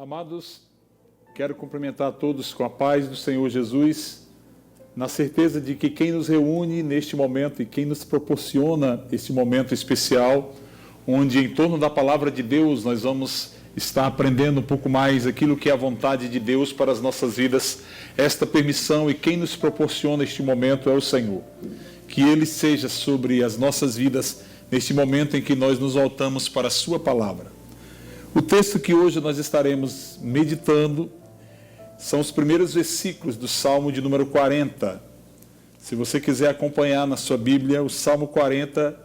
Amados, quero cumprimentar a todos com a paz do Senhor Jesus, na certeza de que quem nos reúne neste momento e quem nos proporciona este momento especial, onde em torno da palavra de Deus nós vamos estar aprendendo um pouco mais aquilo que é a vontade de Deus para as nossas vidas, esta permissão, e quem nos proporciona este momento é o Senhor. Que Ele seja sobre as nossas vidas neste momento em que nós nos voltamos para a Sua palavra. O texto que hoje nós estaremos meditando são os primeiros versículos do Salmo de número 40. Se você quiser acompanhar na sua Bíblia, o Salmo 40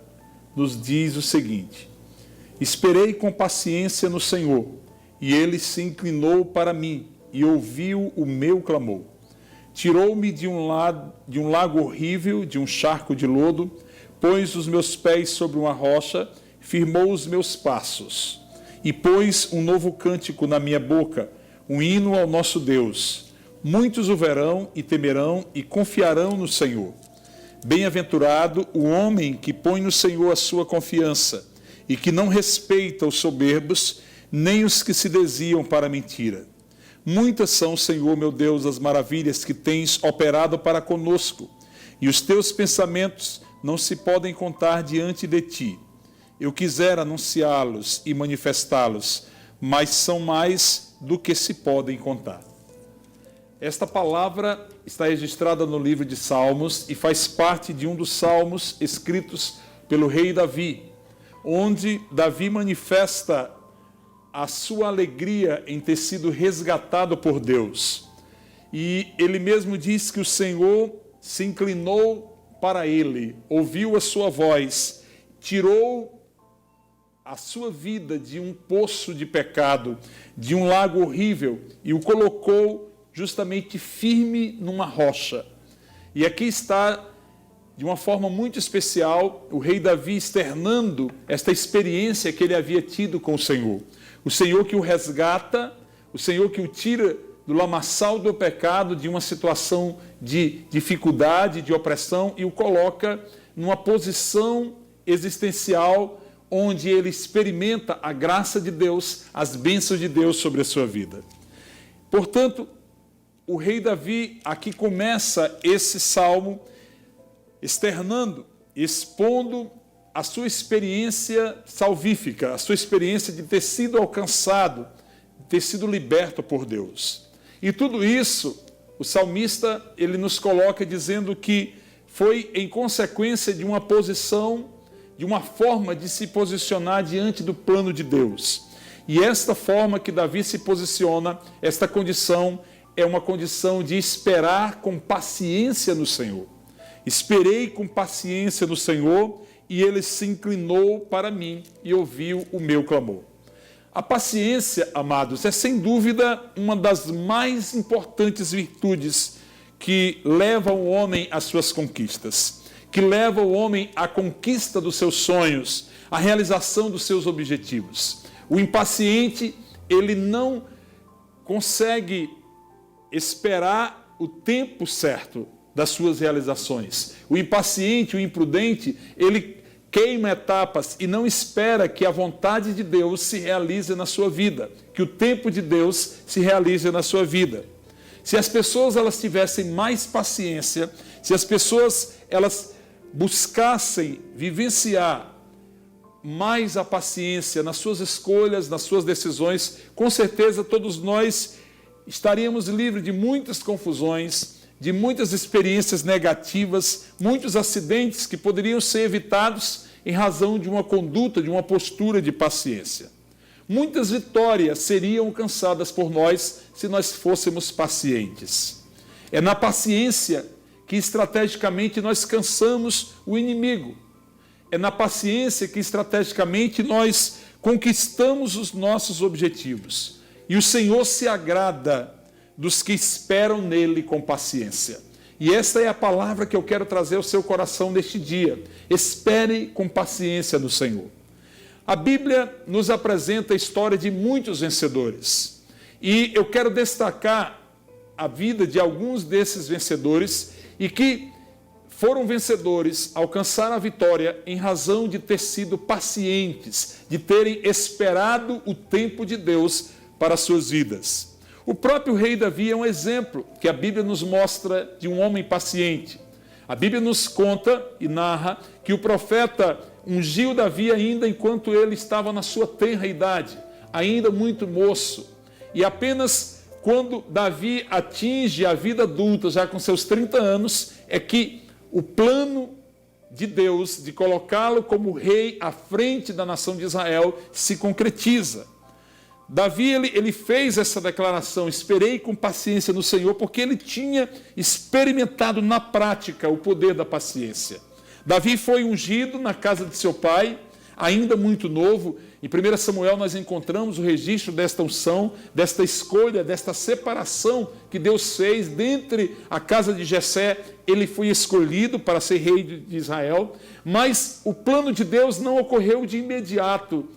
nos diz o seguinte: Esperei com paciência no Senhor, e Ele se inclinou para mim e ouviu o meu clamor. Tirou-me de um lago horrível, de um charco de lodo, pôs os meus pés sobre uma rocha, firmou os meus passos. E pôs um novo cântico na minha boca, um hino ao nosso Deus. Muitos o verão e temerão e confiarão no Senhor. Bem-aventurado o homem que põe no Senhor a sua confiança e que não respeita os soberbos, nem os que se desviam para a mentira. Muitas são, Senhor, meu Deus, as maravilhas que tens operado para conosco, e os teus pensamentos não se podem contar diante de ti. Eu quisera anunciá-los e manifestá-los, mas são mais do que se podem contar. Esta palavra está registrada no livro de Salmos e faz parte de um dos salmos escritos pelo rei Davi, onde Davi manifesta a sua alegria em ter sido resgatado por Deus. E ele mesmo diz que o Senhor se inclinou para ele, ouviu a sua voz, tirou a sua vida de um poço de pecado, de um lago horrível, e o colocou justamente firme numa rocha. E aqui está, de uma forma muito especial, o rei Davi externando esta experiência que ele havia tido com o Senhor. O Senhor que o resgata, o Senhor que o tira do lamaçal do pecado, de uma situação de dificuldade, de opressão, e o coloca numa posição existencial onde ele experimenta a graça de Deus, as bênçãos de Deus sobre a sua vida. Portanto, o rei Davi aqui começa esse salmo externando, expondo a sua experiência salvífica, a sua experiência de ter sido alcançado, de ter sido liberto por Deus. E tudo isso, o salmista, ele nos coloca dizendo que foi em consequência de uma posição, de uma forma de se posicionar diante do plano de Deus. E esta forma que Davi se posiciona, esta condição, é uma condição de esperar com paciência no Senhor. Esperei com paciência no Senhor, e Ele se inclinou para mim e ouviu o meu clamor. A paciência, amados, é sem dúvida uma das mais importantes virtudes que levam o homem às suas conquistas, que leva o homem à conquista dos seus sonhos, à realização dos seus objetivos. O impaciente, ele não consegue esperar o tempo certo das suas realizações. O impaciente, o imprudente, ele queima etapas e não espera que a vontade de Deus se realize na sua vida, que o tempo de Deus se realize na sua vida. Se as pessoas elas tivessem mais paciência, se as pessoas elas buscassem vivenciar mais a paciência nas suas escolhas, nas suas decisões, com certeza todos nós estaríamos livres de muitas confusões, de muitas experiências negativas, muitos acidentes que poderiam ser evitados em razão de uma conduta, de uma postura de paciência. Muitas vitórias seriam alcançadas por nós se nós fôssemos pacientes. É na paciência que estrategicamente nós cansamos o inimigo. É na paciência que estrategicamente nós conquistamos os nossos objetivos. E o Senhor se agrada dos que esperam nele com paciência. E esta é a palavra que eu quero trazer ao seu coração neste dia. Espere com paciência no Senhor. A Bíblia nos apresenta a história de muitos vencedores. E eu quero destacar a vida de alguns desses vencedores e que foram vencedores, alcançaram a vitória em razão de ter sido pacientes, de terem esperado o tempo de Deus para as suas vidas. O próprio rei Davi é um exemplo que a Bíblia nos mostra de um homem paciente. A Bíblia nos conta e narra que o profeta ungiu Davi ainda enquanto ele estava na sua tenra idade, ainda muito moço. E apenas quando Davi atinge a vida adulta, já com seus 30 anos, é que o plano de Deus de colocá-lo como rei à frente da nação de Israel se concretiza. Davi, ele fez essa declaração: esperei com paciência no Senhor, porque ele tinha experimentado na prática o poder da paciência. Davi foi ungido na casa de seu pai, ainda muito novo. Em 1 Samuel nós encontramos o registro desta unção, desta escolha, desta separação que Deus fez dentre a casa de Jessé. Ele foi escolhido para ser rei de Israel, mas o plano de Deus não ocorreu de imediato.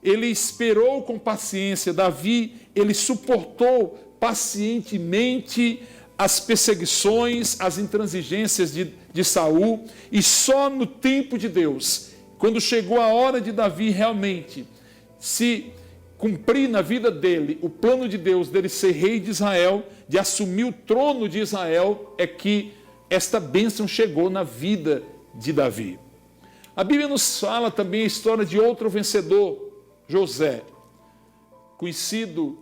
Ele esperou com paciência. Davi, ele suportou pacientemente as perseguições, as intransigências de Saul, e só no tempo de Deus, quando chegou a hora de Davi realmente se cumprir na vida dele o plano de Deus dele ser rei de Israel, de assumir o trono de Israel, é que esta bênção chegou na vida de Davi. A Bíblia nos fala também a história de outro vencedor, José, conhecido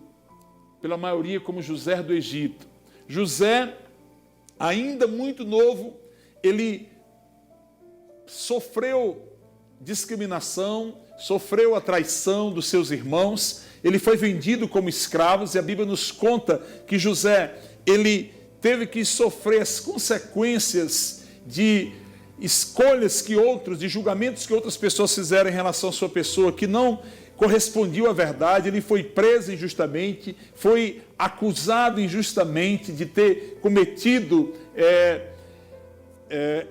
pela maioria como José do Egito. José, ainda muito novo, ele sofreu discriminação, sofreu a traição dos seus irmãos, ele foi vendido como escravo, e a Bíblia nos conta que José, ele teve que sofrer as consequências de escolhas de julgamentos que outras pessoas fizeram em relação à sua pessoa, que não correspondiam à verdade. Ele foi preso injustamente, foi acusado injustamente de ter cometido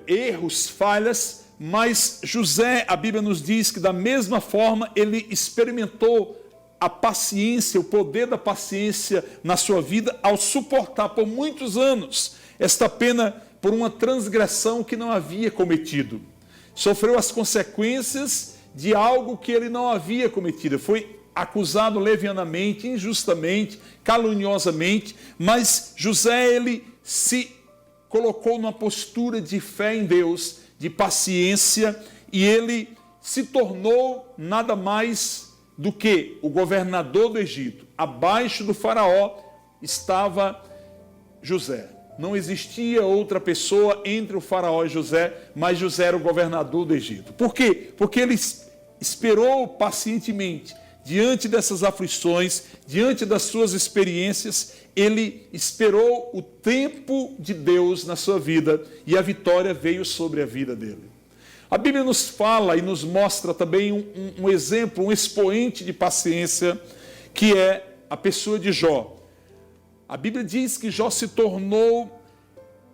erros, falhas, mas José, a Bíblia nos diz que da mesma forma ele experimentou a paciência, o poder da paciência na sua vida ao suportar por muitos anos esta pena por uma transgressão que não havia cometido. Sofreu as consequências de algo que ele não havia cometido. Foi acusado levianamente, injustamente, caluniosamente, mas José, ele se colocou numa postura de fé em Deus, de paciência, e ele se tornou nada mais do que o governador do Egito. Abaixo do faraó estava José. Não existia outra pessoa entre o faraó e José, mas José era o governador do Egito. Por quê? Porque ele esperou pacientemente diante dessas aflições, diante das suas experiências. Ele esperou o tempo de Deus na sua vida e a vitória veio sobre a vida dele. A Bíblia nos fala e nos mostra também um exemplo, um expoente de paciência, que é a pessoa de Jó. A Bíblia diz que Jó se tornou,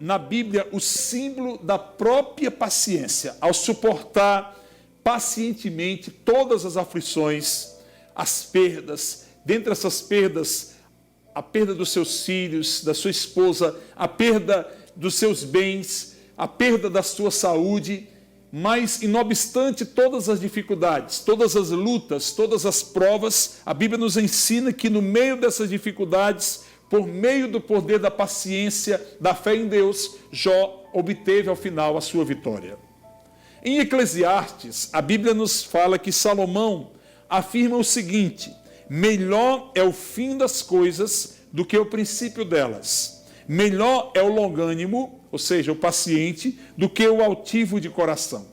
na Bíblia, o símbolo da própria paciência, ao suportar pacientemente todas as aflições, as perdas. Dentre essas perdas, a perda dos seus filhos, da sua esposa, a perda dos seus bens, a perda da sua saúde. Mas, não obstante todas as dificuldades, todas as lutas, todas as provas, a Bíblia nos ensina que no meio dessas dificuldades, por meio do poder da paciência, da fé em Deus, Jó obteve ao final a sua vitória. Em Eclesiastes, a Bíblia nos fala que Salomão afirma o seguinte: melhor é o fim das coisas do que o princípio delas. Melhor é o longânimo, ou seja, o paciente, do que o altivo de coração.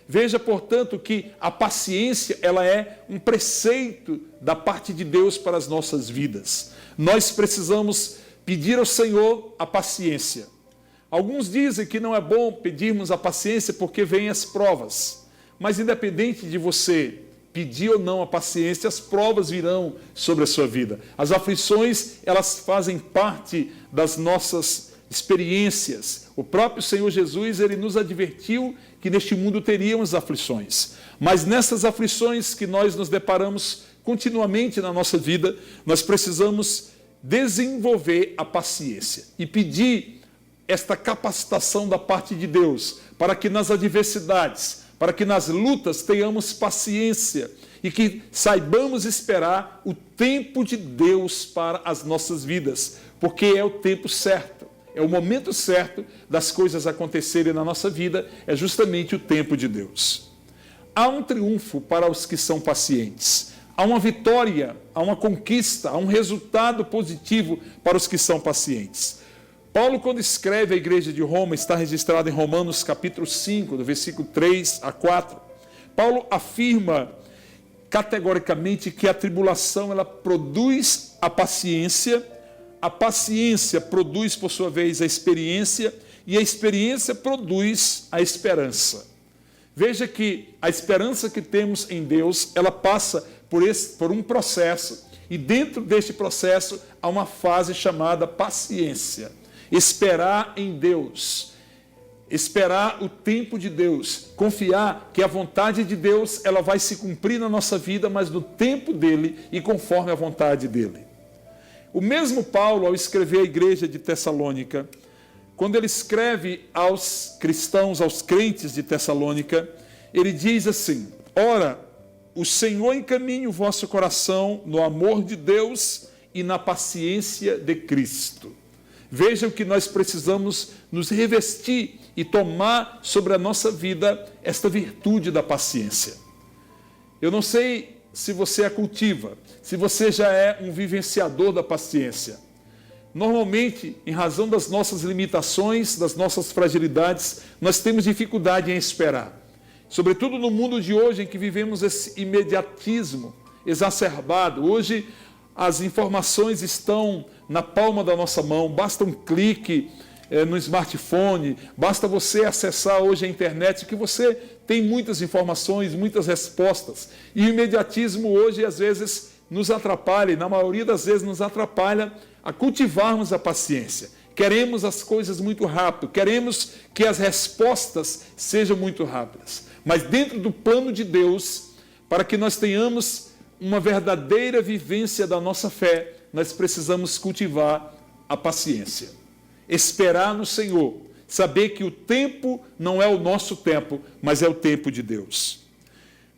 Veja, portanto, que a paciência, ela é um preceito da parte de Deus para as nossas vidas. Nós precisamos pedir ao Senhor a paciência. Alguns dizem que não é bom pedirmos a paciência porque vêm as provas. Mas independente de você pedir ou não a paciência, as provas virão sobre a sua vida. As aflições, elas fazem parte das nossas experiências. O próprio Senhor Jesus, ele nos advertiu que neste mundo teríamos aflições. Mas nessas aflições que nós nos deparamos continuamente na nossa vida, nós precisamos desenvolver a paciência e pedir esta capacitação da parte de Deus, para que nas adversidades, para que nas lutas tenhamos paciência e que saibamos esperar o tempo de Deus para as nossas vidas, porque é o tempo certo, é o momento certo das coisas acontecerem na nossa vida, é justamente o tempo de Deus. Há um triunfo para os que são pacientes, há uma vitória, há uma conquista, há um resultado positivo para os que são pacientes. Paulo, quando escreve à igreja de Roma, está registrado em Romanos capítulo 5, do versículo 3 a 4, Paulo afirma categoricamente que a tribulação ela produz a paciência produz, por sua vez, a experiência, e a experiência produz a esperança. Veja que a esperança que temos em Deus, ela passa por um processo, e dentro deste processo há uma fase chamada paciência. Esperar em Deus, esperar o tempo de Deus, confiar que a vontade de Deus ela vai se cumprir na nossa vida, mas no tempo dele e conforme a vontade dele. O mesmo Paulo, ao escrever à igreja de Tessalônica, quando ele escreve aos cristãos, aos crentes de Tessalônica, ele diz assim: ora, o Senhor encaminhe o vosso coração no amor de Deus e na paciência de Cristo. Vejam que nós precisamos nos revestir e tomar sobre a nossa vida esta virtude da paciência. Eu não sei se você a cultiva, se você já é um vivenciador da paciência. Normalmente, em razão das nossas limitações, das nossas fragilidades, nós temos dificuldade em esperar. Sobretudo no mundo de hoje, em que vivemos esse imediatismo exacerbado. Hoje, as informações estão na palma da nossa mão, basta um clique no smartphone, basta você acessar hoje a internet, que você tem muitas informações, muitas respostas. E o imediatismo hoje, às vezes, nos atrapalha, e na maioria das vezes nos atrapalha a cultivarmos a paciência. Queremos as coisas muito rápido, queremos que as respostas sejam muito rápidas. Mas dentro do plano de Deus, para que nós tenhamos uma verdadeira vivência da nossa fé, nós precisamos cultivar a paciência. Esperar no Senhor, saber que o tempo não é o nosso tempo, mas é o tempo de Deus.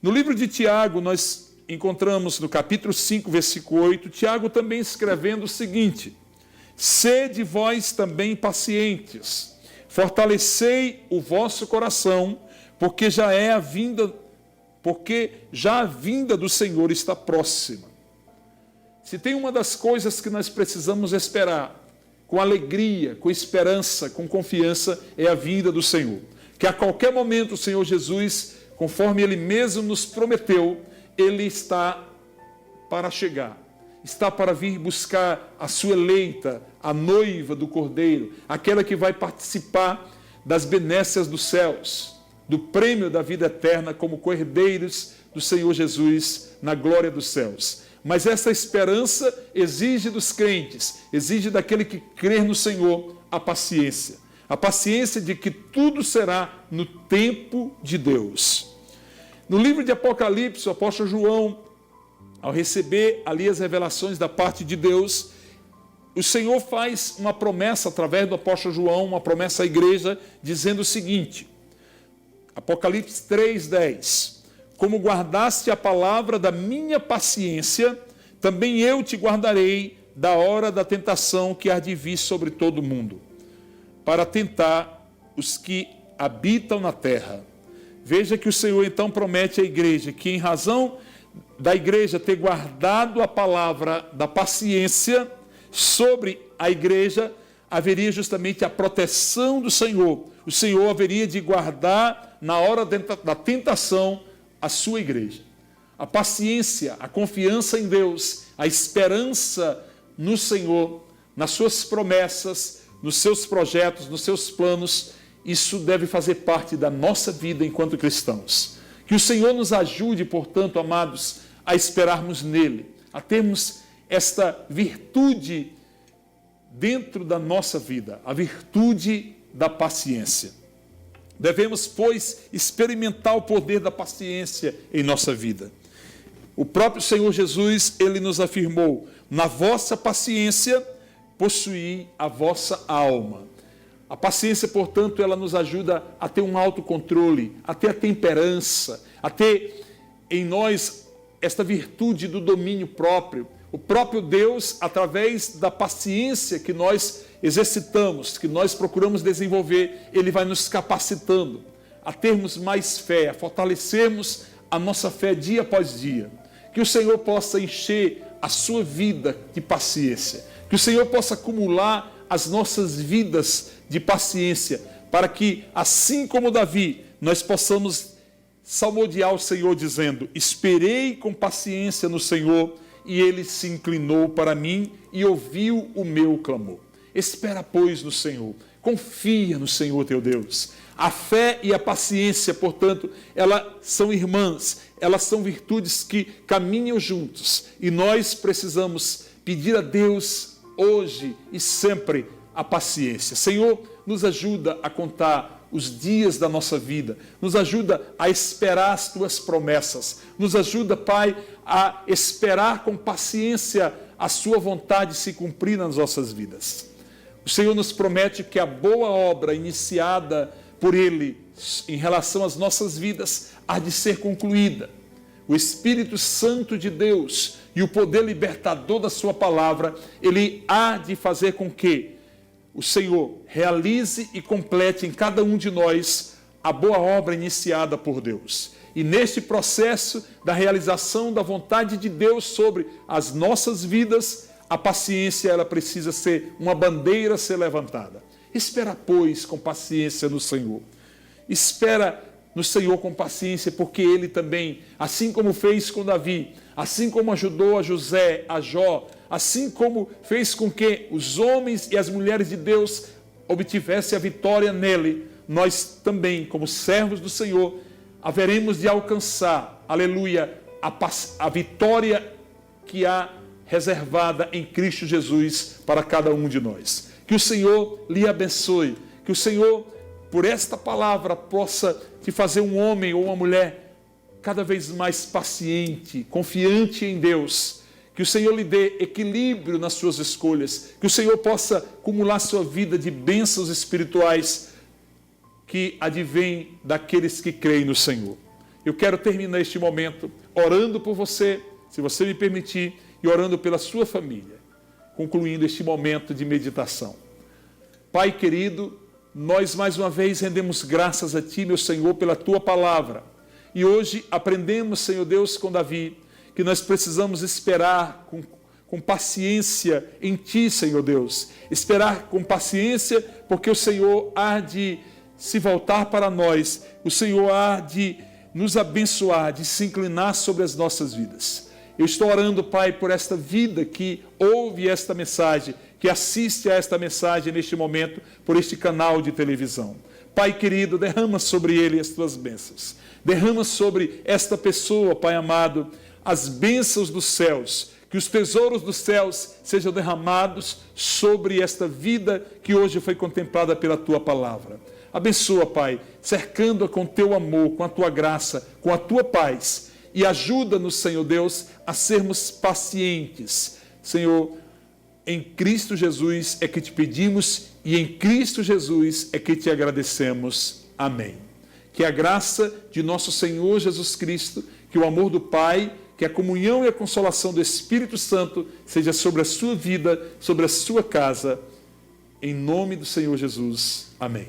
No livro de Tiago, nós encontramos no capítulo 5, versículo 8, Tiago também escrevendo o seguinte: sede vós também pacientes, fortalecei o vosso coração, porque já a vinda do Senhor está próxima. Se tem uma das coisas que nós precisamos esperar, com alegria, com esperança, com confiança, é a vinda do Senhor. Que a qualquer momento o Senhor Jesus, conforme Ele mesmo nos prometeu, Ele está para chegar. Está para vir buscar a sua eleita, a noiva do Cordeiro, aquela que vai participar das benécias dos céus, do prêmio da vida eterna como cordeiros do Senhor Jesus na glória dos céus. Mas essa esperança exige dos crentes, exige daquele que crê no Senhor a paciência de que tudo será no tempo de Deus. No livro de Apocalipse, o apóstolo João, ao receber ali as revelações da parte de Deus, o Senhor faz uma promessa através do apóstolo João, uma promessa à igreja, dizendo o seguinte, Apocalipse 3:10, como guardaste a palavra da minha paciência, também eu te guardarei da hora da tentação que há de vir sobre todo o mundo, para tentar os que habitam na terra. Veja que o Senhor então promete à igreja que, em razão da igreja ter guardado a palavra da paciência sobre a igreja, haveria justamente a proteção do Senhor. O Senhor haveria de guardar na hora da tentação a sua igreja. A paciência, a confiança em Deus, a esperança no Senhor, nas suas promessas, nos seus projetos, nos seus planos, isso deve fazer parte da nossa vida enquanto cristãos. Que o Senhor nos ajude, portanto, amados, a esperarmos nele, a termos esta virtude dentro da nossa vida, a virtude da paciência. Devemos, pois, experimentar o poder da paciência em nossa vida. O próprio Senhor Jesus, ele nos afirmou, na vossa paciência, possuí a vossa alma. A paciência, portanto, ela nos ajuda a ter um autocontrole, a ter a temperança, a ter em nós esta virtude do domínio próprio. O próprio Deus, através da paciência que nós exercitamos, que nós procuramos desenvolver, Ele vai nos capacitando a termos mais fé, a fortalecermos a nossa fé dia após dia. Que o Senhor possa encher a sua vida de paciência, que o Senhor possa acumular as nossas vidas de paciência, para que, assim como Davi, nós possamos salmodiar o Senhor dizendo: esperei com paciência no Senhor, e Ele se inclinou para mim e ouviu o meu clamor. Espera, pois, no Senhor, confia no Senhor teu Deus. A fé e a paciência, portanto, elas são irmãs, elas são virtudes que caminham juntos, e nós precisamos pedir a Deus hoje e sempre a paciência. Senhor, nos ajuda a contar os dias da nossa vida, nos ajuda a esperar as tuas promessas, nos ajuda, Pai, a esperar com paciência a sua vontade se cumprir nas nossas vidas. O Senhor nos promete que a boa obra iniciada por Ele em relação às nossas vidas há de ser concluída. O Espírito Santo de Deus e o poder libertador da sua palavra, Ele há de fazer com que o Senhor realize e complete em cada um de nós a boa obra iniciada por Deus. E neste processo da realização da vontade de Deus sobre as nossas vidas, a paciência ela precisa ser uma bandeira a ser levantada. Espera, pois, com paciência no Senhor. Espera no Senhor com paciência, porque Ele também, assim como fez com Davi, assim como ajudou a José, a Jó, assim como fez com que os homens e as mulheres de Deus obtivessem a vitória nele, nós também, como servos do Senhor, haveremos de alcançar, aleluia, a vitória que há reservada em Cristo Jesus para cada um de nós. Que o Senhor lhe abençoe, que o Senhor, por esta palavra, possa te fazer um homem ou uma mulher cada vez mais paciente, confiante em Deus. Que o Senhor lhe dê equilíbrio nas suas escolhas, que o Senhor possa acumular sua vida de bênçãos espirituais que advêm daqueles que creem no Senhor. Eu quero terminar este momento orando por você, se você me permitir, e orando pela sua família, concluindo este momento de meditação. Pai querido, nós mais uma vez rendemos graças a Ti, meu Senhor, pela Tua palavra. E hoje aprendemos, Senhor Deus, com Davi, que nós precisamos esperar com paciência em Ti, Senhor Deus. Esperar com paciência, porque o Senhor há de se voltar para nós, o Senhor há de nos abençoar, de se inclinar sobre as nossas vidas. Eu estou orando, Pai, por esta vida que ouve esta mensagem, que assiste a esta mensagem neste momento, por este canal de televisão. Pai querido, derrama sobre ele as Tuas bênçãos. Derrama sobre esta pessoa, Pai amado, as bênçãos dos céus. Que os tesouros dos céus sejam derramados sobre esta vida que hoje foi contemplada pela Tua palavra. Abençoa, Pai, cercando-a com Teu amor, com a Tua graça, com a Tua paz. E ajuda-nos, Senhor Deus, a sermos pacientes. Senhor, em Cristo Jesus é que te pedimos e em Cristo Jesus é que te agradecemos. Amém. Que a graça de nosso Senhor Jesus Cristo, que o amor do Pai, que a comunhão e a consolação do Espírito Santo seja sobre a sua vida, sobre a sua casa. Em nome do Senhor Jesus. Amém.